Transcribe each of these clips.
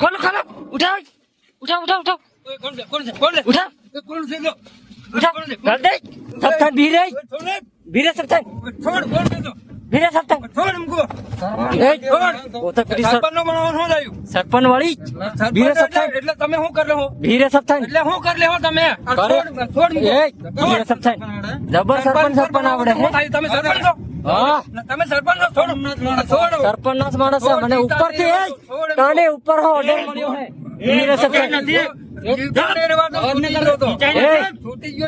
खोलो खोलो उठाओ उठाओ उठाओ उठाओ कौन है उठा उठा कर दे सब था भीरे सब था भीरे सब था वो तो करी सरपंच वाली भीरे सब था એટલે તમે શું કરી લેહો भीरे सब था એટલે શું કરી લેહો તમે छोड़ भीरे सब था जबर सरपंच आवड़े है તમે સરપંચ છો हाँ તમે સરપંચ છો છોડો सरपंच नाथ मानस है मैंने ऊपर थी है काने ऊपर हो ऑर्डर મળ્યો है भीरे सब था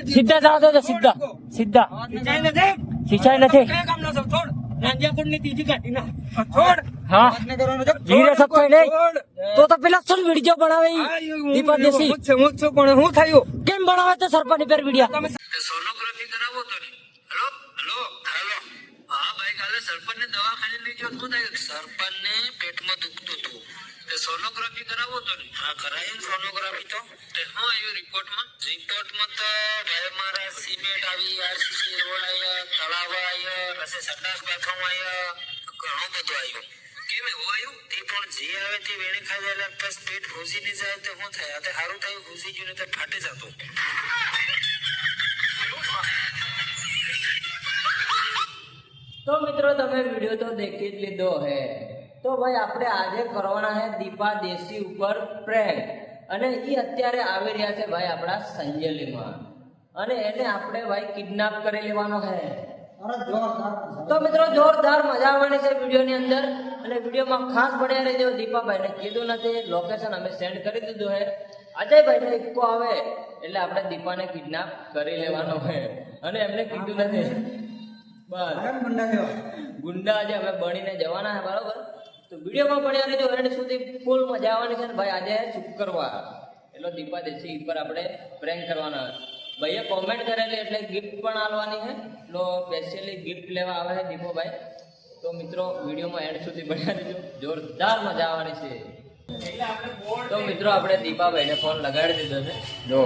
सीधा जा दो सीधा सीधा सिंचाई નથી हाँ ભીરે सब था नहीं तो પેલા શું વિડિયો બનાવે દીપા દેસી હું થયું કેમ બનાવે તો સરપંચ પર વિડિયો સોનોગ્રાફી કરાવો તો ને હેલો હેલો હેલો હા ભાઈ કાલે સરપંચ ને દવાખાને લઈ ગયો શું થાય સરપંચ ને પેટમાં દુખતું હતું તે સોનોગ્રાફી કરાવો તો ને હા કરાય સોનોગ્રાફી તો તે શું આવ્યું રિપોર્ટમાં તો ભાઈ મારા સિમેન્ટ આવી આરસીસી રોડ આવ્યા તળાવ આવ્યા પછી સંડાસ બાથરૂમ આવ્યા ઘણું બધું આવ્યું કેમ એવું આવ્યું તે પણ જે આવે તે વેણે ખાઈ જાય બસ પેટ ભૂસી ને જાય તો શું થાય તે સારું થયું ભૂસી ગયું ને તો ફાટી જતું तो मित्रों તમે વિડિયો તો દેખી જ લીધો હે તો ભાઈ આપણે આજે કરવાના હે દીપા દેસી ઉપર પ્રેન્ક અને ઈ અત્યારે આવી રહ્યા છે ભાઈ આપણા સંજેલીમાં અને એને આપણે ભાઈ કિડનેપ કરી લેવાનો હે તો મિત્રો જોરદાર મજા આવવાની છે વિડિયોની અંદર અને વિડિયોમાં ખાસ બન્યા રહેજો દીપાભાઈને કીધું નથી લોકેશન અમે સેન્ડ કરી દીધું હે અજયભાઈને ઇક્કો આવે એટલે આપણે દીપાને કિડનેપ કરી લેવાનો હે અને એમને કીધું નથી બસ ગુંડા આજે અમે બનીને જવાના છે બરાબર તો વિડીયોમાં બન્યા રહેજો એન્ડ સુધી ફૂલ મજા આવવાની છે ને ભાઈ આજે શુક્રવાર એટલે દીપા દેસી પર આપણે પ્રેન્ક કરવાના ભાઈએ કોમેન્ટ કરેલી એટલે ગિફ્ટ પણ આલવાની છે તો સ્પેશિયલી ગિફ્ટ લેવા આવે છે દીપોભાઈ તો મિત્રો વિડીયોમાં એન્ડ સુધી બન્યા રહેજો જોરદાર મજા આવવાની છે તો મિત્રો આપણે દીપાભાઈને ફોન લગાડી દીધો છે જો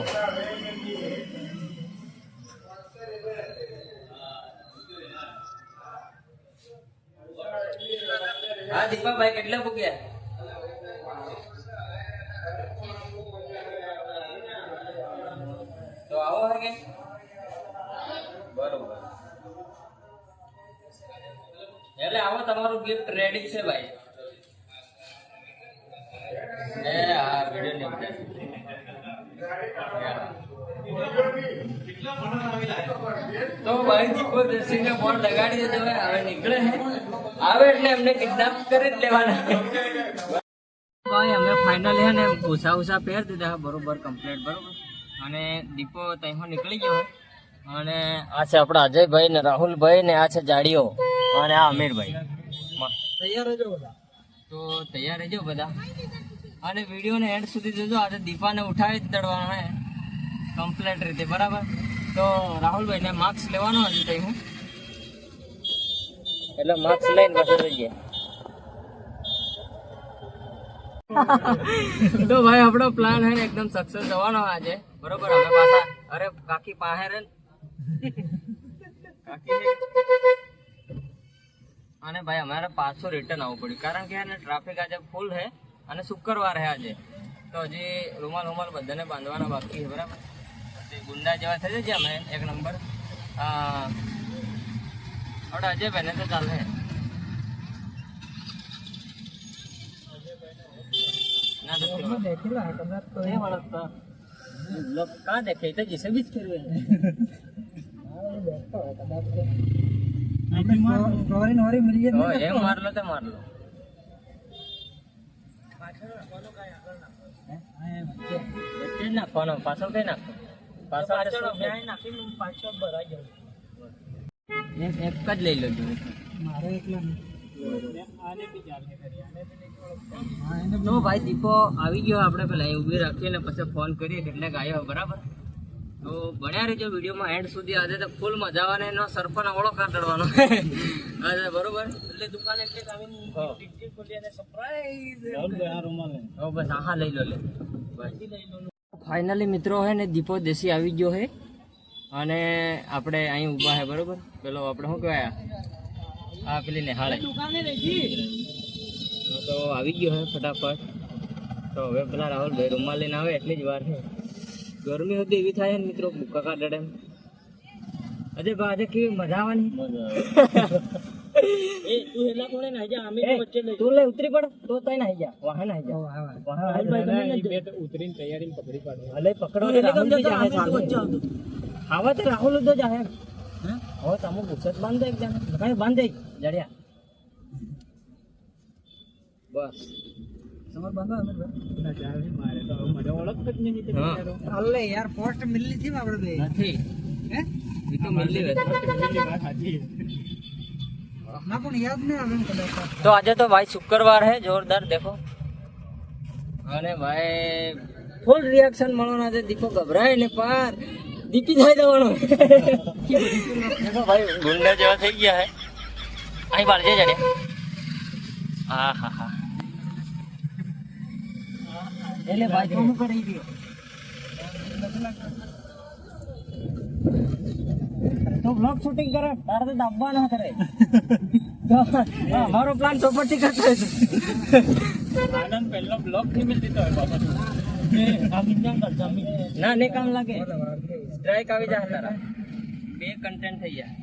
હા દીપાભાઈ કેટલા ભૂગ્યા તો આવો હે કે બરોબર એટલે આવો તમારું ગિફ્ટ રેડી છે ભાઈ એ હા વિડિયો ને તો ભાઈ દીપો દેસીને ફોન લગાડી દેજો હવે નીકળે હે આવે એટલે એમને કિડનેપ કરી જ લેવાના ભાઈ અમે ફાઇનલી હે ને ઉષા પહેર દીધા બરોબર કમ્પ્લીટ બરોબર અને દીપો ત્યાં નીકળી ગયો અને આ છે આપણા અજયભાઈ ને રાહુલભાઈ ને આ છે જાડીઓ અને આ અમીરભાઈ તૈયાર રહેજો બધા તો તૈયાર રહેજો બધા અને વિડીયોને એન્ડ સુધી જોજો આજે દીપાને ઉઠાવી જ દડવાનો હે કમ્પ્લીટ રીતે બરાબર તો રાહુલભાઈને માર્ક્સ લેવાનો હજી તઈ હું એટલે માર્ક્સ લઈને પાછળ જઈએ તો ભાઈ આપણો પ્લાન હે એકદમ સક્સેસ જવાનો આજે બરોબર અમે પાછા અરે કાકી પાસે રે કાકી અને ભાઈ અમારે પાછું રિટર્ન આવવું પડ્યું કારણ કે એને ટ્રાફિક આજે ફૂલ છે અને શુક્રવાર હે આજે તો હજી રૂમાલ બધાને બાંધવાના બાકી છે બરાબર ગુંડા જેવા થઈ જાય અમે એક નંબર આપણે અજયભાઈને તો ચાલે कहाँ देखे तो जिसे भी मार लो तो मार लो નાખવાનો પાછળ કઈ નાખો પાછળ એક જ લઈ લો મારે એકલા તો ભાઈ દીપો આવી ગયો આપણે પેલા ઉભી રાખીએ ને પછી ફોન કરીએ એટલે આવ્યો બરાબર તો બન્યા રહેજો વિડીયોમાં એન્ડ સુધી આજે તો ફૂલ મજા આવવાને એનો સરપંચ આવડો કાઢવાનો આજે બરોબર એટલે દુકાને એટલે બસ હા લઈ લો લે ફાઇનલી મિત્રો હે ને દીપો દેસી આવી ગયો હે અને આપણે અહીં ઊભા હે બરોબર પેલો આપણે શું કહેવાય આ પેલી નિહાળે તો આવી ગયો હે ફટાફટ તો તો હવે પેલા રાહુલભાઈ રૂમાલ લઈને આવે એટલી જ વાર છે. ગરમી હતી એવી થાય ને મિત્રો કાકા ડડે અજય બા આજે કેવી મજા આવવાની તું લે ઉતરી પડ તો તઈ નાઈ જા વાહન નાઈ જા ઉતરીને તૈયારી પકડી પાડો અલે પકડો રાહુલ જાહે આવા તો રાહુલ તો જાહે હવે તમે ગુસ્સત બાંધ દે એક જણા કઈ બાંધ દે જડ્યા બસ તમાર બાંધો અમે મારે તો મજા ઓળખ જ નહીં અલ્લે યાર પોસ્ટ મિલની થી આપણે બે નથી હે એ તો મિલની વાત સાચી ના પણ યાદ નહીં આવે કદાચ તો આજે તો ભાઈ શુક્રવાર હે જોરદાર દેખો અને ભાઈ ફૂલ રિએક્શન મળવાના છે દીપો ગભરાય ને પાર દીપી થઈ જવાનો દેખો ભાઈ ગુંડા જેવા થઈ ગયા હે અહીં બાર જે જડે હા હા હા એટલે ભાઈ શું કરી દયો તો બ્લોગ શૂટિંગ કરે તારે તો દાબવાનો કરે અમારો પ્લાન ચોપટી કરતો છે આનંદ પહેલો બ્લોગ થી મિલ દીધો હોય બાબા ના ને કામ લાગે સ્ટ્રાઇક આવી જાય તારા બે કન્ટેન્ટ થઈ જાય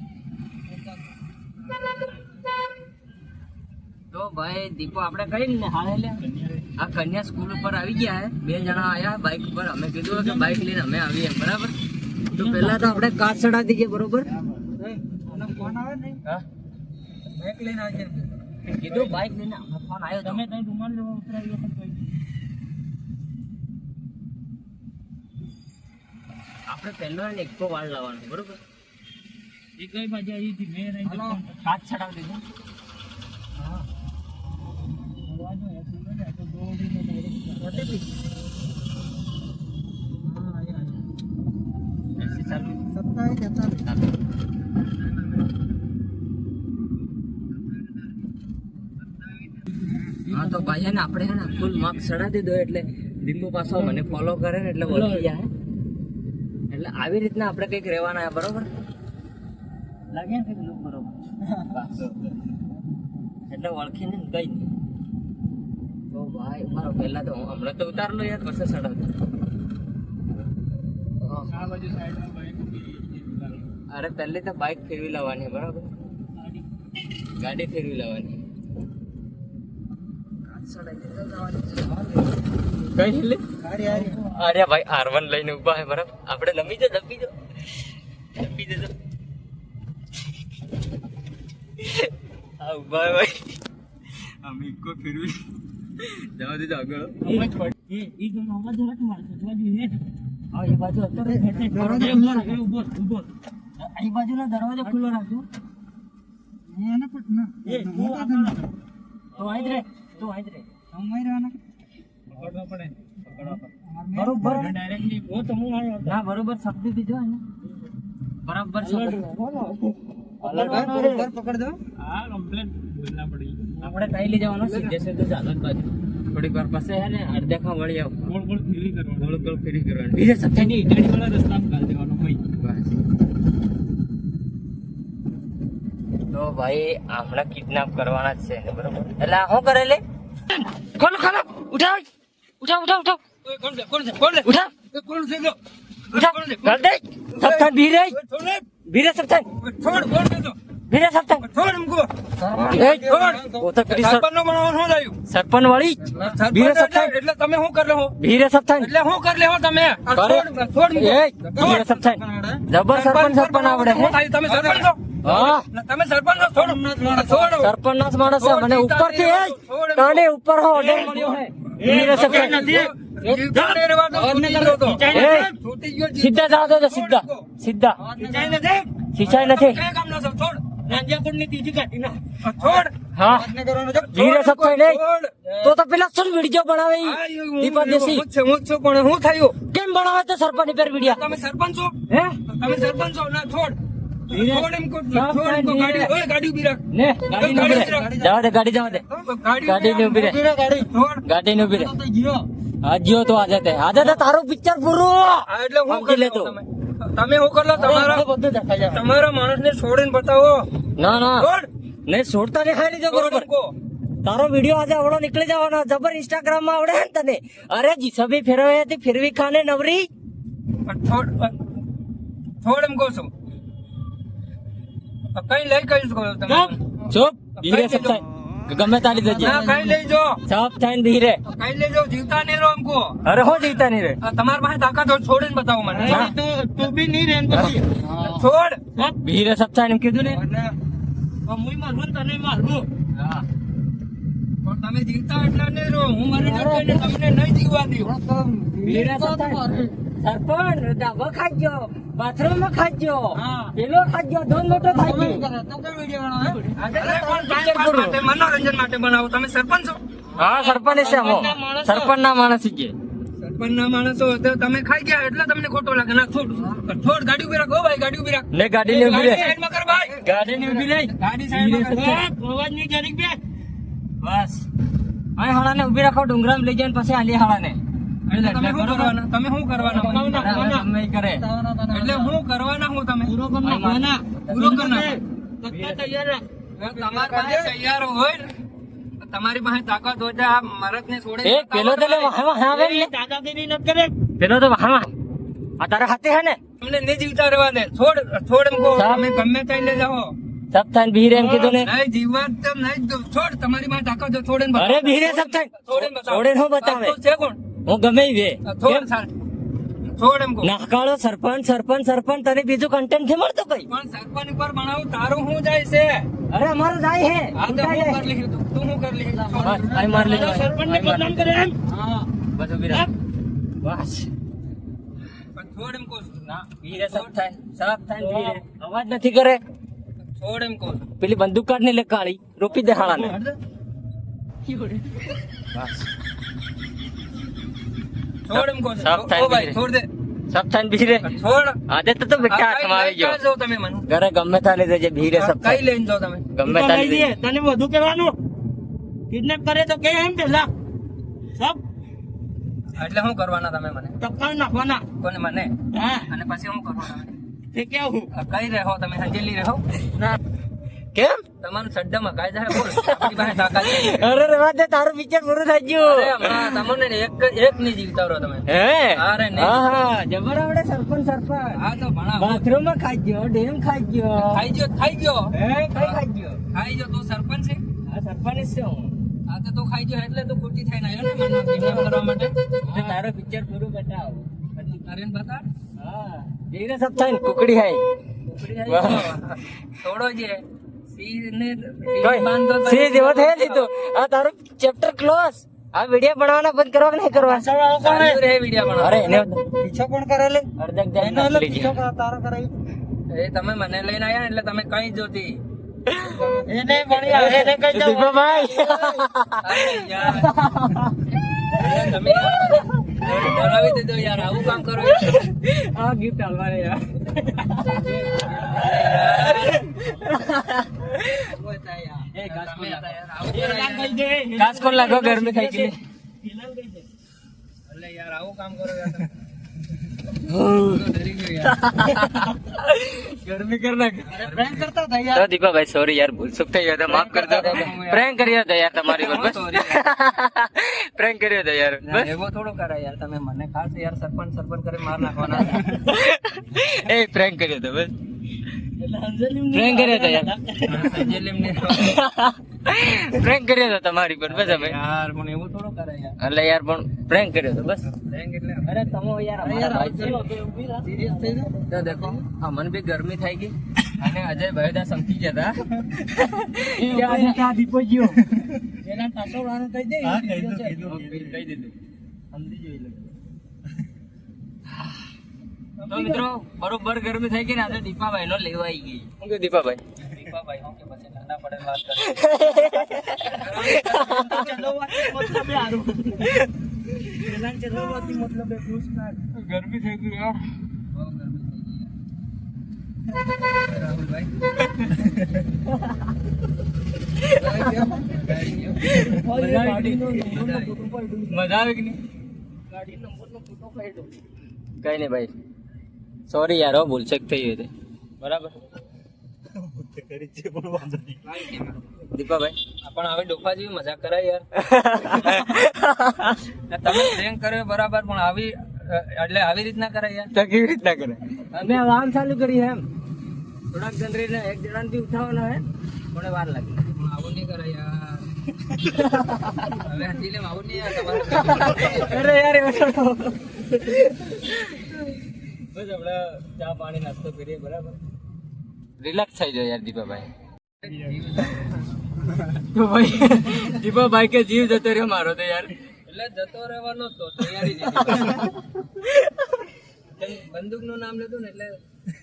તો ભાઈ દીપો આપણે કઈ ને હાલે લે આ કન્યા સ્કૂલ ઉપર આવી ગયા હે બે જણા આયા બાઇક ઉપર અમે કીધું કે બાઇક લઈને અમે આવીએ બરાબર તો પહેલા તો આપણે કાચ ચડાવી દઈએ બરોબર ફોન આવે ને હા બાઇક લઈને આવજે કીધું બાઇક લઈને ફોન આવ્યો તમે તઈ રૂમાલ લેવા ઉતરાવી વખત આપણે પહેલો ને એક તો વાળ લાવવાનો બરોબર એ કઈ બાજુ આવી હતી મેં રહી કાચ ચડાવી દીધું હા હા તો ભાઈ ને આપણે હે ને ફૂલ માર્ક ચડાવી દીધો એટલે દીપુ પાછો મને ફોલો કરે ને એટલે ઓળખી જાય એટલે આવી રીતના આપણે કઈક રહેવાના બરોબર લાગે ને બરોબર એટલે ઓળખીને કઈ તો ભાઈ મારો પહેલા તો હમણાં તો ઉતાર લો યાર વર્ષે ચડાવતો અરે પહેલે તો બાઇક ફેરવી લાવવાની બરાબર ગાડી ફેરવી લાવવાની કઈ લે અરે ભાઈ R1 લઈને ઉભા હે બરાબર આપણે લમી જો દબી દો આ ઉભા ભાઈ અમે ઇકો ફેરવી જવા દેજો આગળ ઈ ગમ અવાજ જરા મારતો બાજુ હે આ એ બાજુ અત્યારે દરવાજો ઉભો આ બાજુનો દરવાજો ખુલ્લો રાખજો એને પટ ના એ તો આઈ રે સમય રહેવાના પકડવા પડે બરોબર ડાયરેક્ટલી વો તમે આયો ના બરોબર શબ્દ દીધો ને બરાબર શબ્દ બરોબર પકડ દો હા કમ્પ્લીટ બોલના પડી આપણે કઈ લઈ જવાનો સીધે સીધો ચાલો જ બાજુ થોડીક વાર પાસે હે ને અડધેખા વળી આવ ગોળ ફેરી કરવાની બીજે સત્યાની ઈટાડી વાળા રસ્તામાં ગાલ દેવાનો ભાઈ બસ તો ભાઈ હમણાં કિડનેપ કરવાના જ છે બરોબર એટલે શું કરે લે ખોલો ઉઠાવ સપ્તાન ભીરે સપ્તાન સરપંચ વાળી એટલે તમે શું કરી લો ભીરે સપ્તાન એટલે શું કરી લેવો તમે જબર સરપંચ આવડે તમે સરપંચ હા તમે સરપંચ સરપંચ ના માણસ છે મને ઉપર થી કાને ઉપર હો ઓર્ડર મળ્યો હે ભીરે સપ્તાન સીધા જાવ તો સીધા સિંચાઈ નથી હા ભીરે સપ્તાન નહીં તો પેલા શું વિડીયો બનાવે દીપા દેશી હું થયું કેમ બનાવે તો સરપંચ પર વિડીયો તમે સરપંચ છો હે તમે સરપંચ છો ના છોડ તારું પિક્ચર પૂરું એટલે હું કરી લેતો તમે શું કરો તમારા માણસ ને છોડીને બતાવો ના નહીં છોડતા દેખાય નહીં બરોબર તારો વિડીયો આજે આવડો નીકળી જવાનો જબર ઇન્સ્ટાગ્રામ માં આવડે ને તને અરે જીસબી ફેરવે હતી ફેરવી ખાને નવરી પણ થોડ એમ કહું છું કઈ લઈ કઈ તમે ચૂપ ધીરે સબ થાય ગમે તારી જજે ના કઈ લઈ જો સબ થાય ધીરે કઈ લઈ જાઓ જીવતા નહીં રહો हमको અરે હો જીવતા નહીં રે તમારી પાસે તાકાત હોય છોડીને બતાવો મને તું બી નહીં રેન પછી છોડ ધીરે સબ થાય એમ કીધું ને મુઈ મારું તને મારું હા પણ તમે જીવતા એટલા નહીં રહો હું મારી જગ્યાએ તમને નહીં જીવવા દઉં ધીરે સબ થાય સરપંચ ડાબો ખાજો બાથરૂમ માં ખાજો હા. પેલો ખાજો દોન મોટો ખાજો મનોરંજન માટે બનાવો તમે સરપંચ છો હા સરપંચ છે અમો સરપંચ ના માણસ છે સરપંચ ના માણસો તો તમે ખાઈ ગયા એટલે તમને ખોટો લાગે ના થોડ ગાડી ઉભી રાખો ભાઈ ગાડી ઉભી રાખ ને ગાડી ની ઉભી રે સાઈડમાં કર ભાઈ ગાડી ની ઉભી રે ગાડી સાઈડમાં કર અવાજ નહીં જરીક બે બસ અહીં હાળાને ઉભી રાખો ડુંગરામ લઈ જઈને પછી આલી હાળાને એટલે તમે શું કરવાના તમે શું કરવાના તમે કરે એટલે હું કરવાના હું તમે પૂરો કરના તમારી પાસે તૈયાર હોય ને, તમારી પાસે તાકાત હોય તો આ મરદ ને છોડે એ પેલો તો લે વાહ આવે ને દાદાગીરી ન કરે પેલો તો વાહ આ તારા હાથે હે ને તમને નહીં જીવતા રહેવા દે છોડ એમ કહો સાહેબ. તમે ગમે ત્યાં લઈ જાઓ સબ થાય ભીરે એમ કીધું ને નહીં જીવવા તો નહીં છોડ તમારી પાસે તાકાત હોય છોડે ને અરે ભીરે સબ થાય છોડે નો બતાવે છે કોણ હું ગમે ઈ વે છોડ છોડ એમ કહો નાકાળો સરપંચ તને બીજું કન્ટેન્ટ થી મળતો કઈ પણ સરપંચ ઉપર બનાવું તારું શું જાય છે અરે અમારો જાય હે આ તો હું કરી લીધું તું શું કરી લીધું બસ આઈ માર લેજો સરપંચ ને બદનામ કરે એમ હા બસ ઉભી રાખ બસ પણ છોડ એમ કહું છું. ના ભીરે સબ થાય ભીરે અવાજ નથી કરે છોડ એમ કહું છું. પેલી બંદૂક કાઢ ને લે કાળી રોપી દે હાળાને બસ છોડ એમ કહું છું. સાફ થાય ઓ ભાઈ બીજે. છોડ દે સબ થાય ભીરે છોડ આજે તો બેટા આ કઈ હાથમાં આવી લઈ ગયો જાઓ તમે મને ઘરે ગમે તાલે જજે ભીરે સબ કઈ થાય લઈને જાઓ તમે ગમે તાલે જજે. તને વધુ કહેવાનું કિડનેપ કરે તો કે એમ પેલા સબ એટલે શું કરવાના તમે મને ટપકા નાખવાના કોને મને હા અને પછી શું કરવાના તે કેવું કઈ રહો તમે હંજેલી રહો ના કેમ તમારું સડ્ડામાં કાય જાય બોલ આપણી પાસે તાકાત છે. અરે રેવા દે તારું પિક્ચર પૂરું થઈ ગયું અરે હમણાં તમને ને એક ની જીવતા રહો તમે હે અરે નહીં. હા હા જબર આવડે સરપંચ હા તો ભણા બાથરૂમ માં ખાઈ ગયો ડેમ ખાઈ ગયો ખાઈ ગયો હે કઈ ખાઈ ગયો ખાઈ ગયો તું સરપંચ છે આ સરપંચ છે હું હા તો તું ખાઈ ગયો એટલે તું ખોટી થઈને આવ્યો ને મને kidnap કરવા માટે તે તારો પિક્ચર પૂરું બતાવ પછી તારે બતા હા ધીરે સબ થાય કુકડી હાઈ થોડો જે સિંહને કઈ સી જેવો થઈ લીધું આ તારું ચેપ્ટર ક્લોઝ આ વિડિયો બનાવવાના બંધ કરવા કે નહીં કરવા ચાલ્યું રહે વિડિયો બનાવવા. અરે એને પીછો કોણ કરે લે અર્ધક જાય પીછો તારો કરાઈ એ તમે મને લઈને આવ્યા ને એટલે તમે કઈ જોતી એને ભણ્યા એને કઈ દો દીપાભાઈ અરે યાર તમે ડરાવી દીધો યાર આવું કામ કરો યાર. આ ગિફ્ટ આલવાને યાર એ ઘાસ કોણ લાગો ઘાસ કોણ લાગો ઘર में खाई के लिए એટલે યાર આવું કામ કરો યાર તમે. गर्मी करना प्रैंक करता था यार तो दीपा भाई सॉरी यार भूल चूक થઈ था माफ कर दो प्रैंक કર્યો था यार તમારી પર બસ प्रैंक કર્યો था यार બસ એવો થોડો કરાય યાર તમે મને ખાસ યાર સરપંચ કરી માર નાખવાના એ प्रैंक કર્યો था બસ प्रैंक કર્યો था यार प्रैंक કર્યો था તમારી પર બસ હવે યાર મને એવું થોડો કરાય યાર એટલે યાર પણ प्रैंक કર્યો था બસ Prank એટલે અરે તમે યાર અમારા ભાઈ છે તો દેખો અમન બી ગરમી થઈ ગઈ અને અજય ભાઈદા સમજી જતા ક્યાં દીપો ગયો એના પાછો વાનો કહી દે કહી દીધું સમજી જોઈ લો તો મિત્રો બરોબર ગરમી થઈ ગઈ ને આજે દીપાભાઈ નો લેવા આવી ગઈ શું કે દીપાભાઈ દીપાભાઈ હું કે પછી ઠંડા પડે વાત કરે ગરમી થઈ ગઈ યાર રાહુલભાઈ મજા આવે કે નહીં કઈ નહીં ભાઈ સોરી યાર હો ભૂલ ચેક થઈ ગઈ બરાબર દીપાભાઈ પણ હવે ડોફા જેવી મજાક કરાય યાર. તમે પ્રેન્ક કર્યો બરાબર, પણ આવી એટલે આવી રીતના કરાય યાર. તો કેવી રીતના કરે? અમે હવે આમ ચાલુ કરીએ એમ થોડાક જનરેને એક જણાને બી ઉઠાવવાના હે મને વાર લાગે. પણ આવું નહીં કરાય યાર. હવે હજી લે આવું નહીં યાર તમારે. અરે યાર બસ આપણે ચા પાણી નાસ્તો કરીએ બરાબર, રિલેક્સ થઈ જાય યાર દીપાભાઈ. તો ભાઈ દીપાભાઈ કે જીવ જતો રહ્યો મારો તો યાર. એટલે જતો રહેવાનો તો તૈયારી નહીં. બંદૂક નું નામ લીધું ને એટલે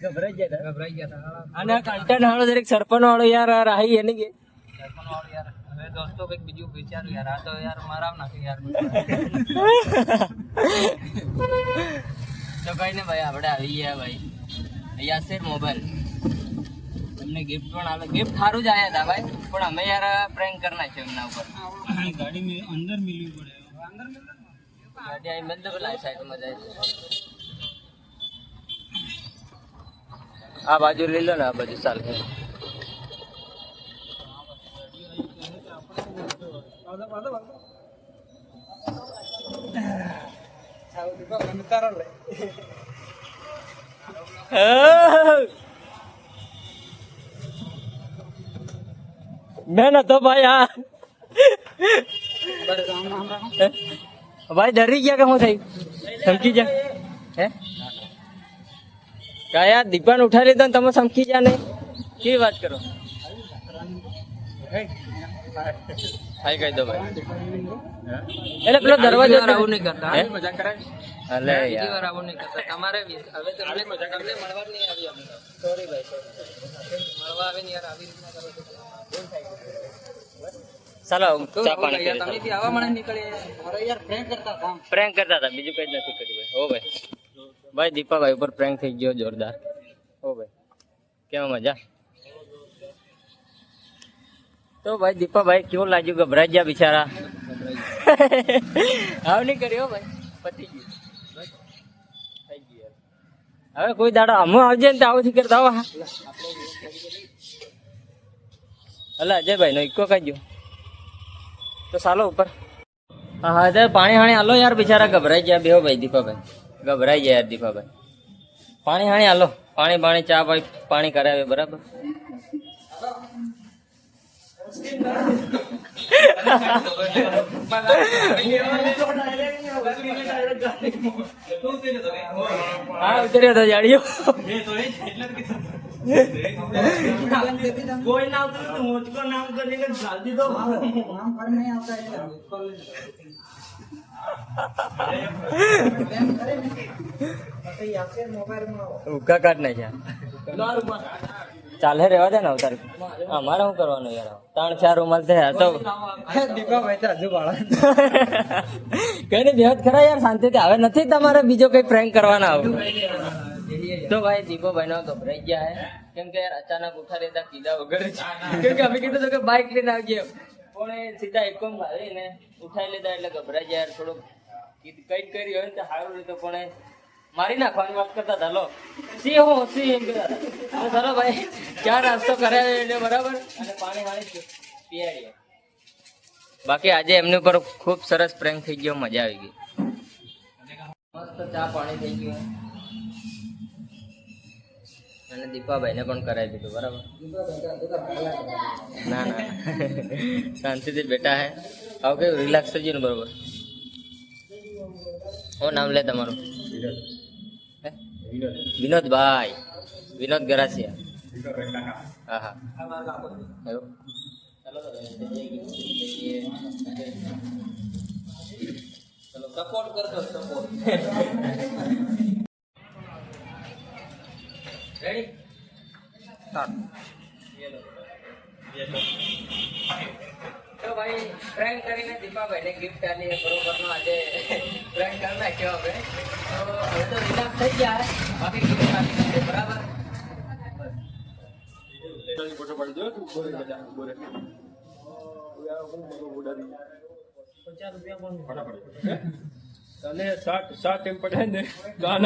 ગભરાઈ ગયા ગભરાઈ ગયા હતા. અને કન્ટેન્ટ વાળો દરેક સરપંચ વાળો યાર રાહી એને કે સરપંચ વાળો યાર. હવે દોસ્તો કંઈક બીજું વિચાર્યું યાર. આ તો યાર મારા નાખે યાર. તો કઈ ને ભાઈ આપણે આવી ગયા ભાઈ અહીંયા છે મોબાઈલ, તમને ગિફ્ટ પણ આવે. ગિફ્ટ સારું જ આયા હતા ભાઈ, પણ અમે યાર પ્રેન્ક કરી નાખ્યો એમના ઉપર. ગાડી में अंदर मिलवी पड़े. ગાડી અહીં બંધ પેલા સાઈડમાં જાય છે. આ બાજુ લઈ લો ને, આ બાજુ ચાલે. મેં નતો ભાઈ આ ભાઈ ડરી ગયા કે શું થયું? સમકી જા હે કયા દીપાને ઉઠાવી લીધો ને તમે સમકી જા નહીં? કેવી વાત કરો? હાઈ કહી દો ભાઈ. એટલે પેલો દરવાજો આવું નહીં કરતા. હે? મજાક કરાય. અલે બીજી યાર વાર આવું નહીં કરતા. તમારે હવે તો અમને મળવા જ નહીં આવી અમે. સોરી ભાઈ sorry. મળવા આવે ને યાર આવી રીતના કરો તો. ચાલો તો ચા પાણી યાર કરીએ. તમે બી આવા મને નીકળે. અરે યાર પ્રેન્ક કરતા હતા. પ્રેન્ક કરતા હતા, બીજું કઈ જ નથી કર્યું ભાઈ. હો ભાઈ ભાઈ દીપાભાઈ ઉપર પ્રેન્ક થઈ ગયો જોરદાર. હો ભાઈ કેવા મજા. તો ભાઈ દીપાભાઈ કેવું લાગ્યું? ગભરાઈ ગયા બિચારા. આવ નહીં કર્યો ભાઈ, પતી ગયું બસ થઈ ગયું. હવે કોઈ દાડો અમો આવજે ને તો આવું થી કરતા આવો. અલા અજયભાઈ નો ઇકો કાઢ્યો તો ચાલો ઉપર. હા હા ત્યારે પાણી હાણી હાલો યાર, બિચારા ગભરાઈ ગયા. બેહો ભાઈ દીપાભાઈ ગભરાઈ ગયા યાર દીપાભાઈ. પાણી હાણી હાલો, પાણી પાણી ચા ભાઈ પાણી કરાવે બરાબર. હા ઉતર્યો તો જાડીઓ કોઈ નામ તો મોચકો નામ કરીને જલ્દી તો ઉકા કાઢ નાખ્યા. ચાલે રેવા દે ને અવતાર. અમારે શું કરવાનું યાર? 3-4 રૂમાલ થયા તો કઈ નઈ બેહત ખરા યાર શાંતિથી. હવે નથી તમારે બીજો કઈ પ્રેન્ક કરવાના આવું. તો ભાઈ દીપોભાઈ નો ગભરાઈ ગયા હે, કેમ કે યાર અચાનક ઉઠા લેતા કીધા વગર જ. કેમ કે અમે કીધું તો કે બાઇક લઈને આવજે, પણ સીધા એકમ મારીને ઉઠાઈ લેતા એટલે ગભરાઈ જાય યાર. થોડુંક કઈક કરી હોય ને તો સારું રહેતું, પણ મારી નાખવાની વાત કરતા હતા. લો સી હું સી એમ કહેતા હતા. તો ચલો ભાઈ ચા નાસ્તો કરાવે એટલે બરાબર, અને પાણી વાણી પીવાડીએ. બાકી આજે એમની ઉપર ખૂબ સરસ પ્રેન્ક થઈ ગયો, મજા આવી ગઈ. મસ્ત ચા પાણી થઈ ગયું અને દીપાભાઈને પણ કરાવી દીધું બરાબર. ના ના શાંતિથી બેઠા હે. હવે કેવું રિલેક્સ થઈ ગયું ને બરોબર. શું નામ લે તમારું? વિનોદભાઈ, વિનોદ ગરાસિયા. હા હા એવું. ચાલો સપોર્ટ કરતો સપોર્ટ. રેડી તો ભાઈ પ્રેન્ક કરીને દીપાભાઈને ગિફ્ટ આલી બરોબર નો આજે પ્રેન્ક કરી નાખ્યો હવે. તો હવે તો રિલેક્સ થઈ ગયા. બાકી ગિફ્ટ આલી નાખી બરાબર. ₹50 પણ ફટાફટ. તને 60 એમ પડે ને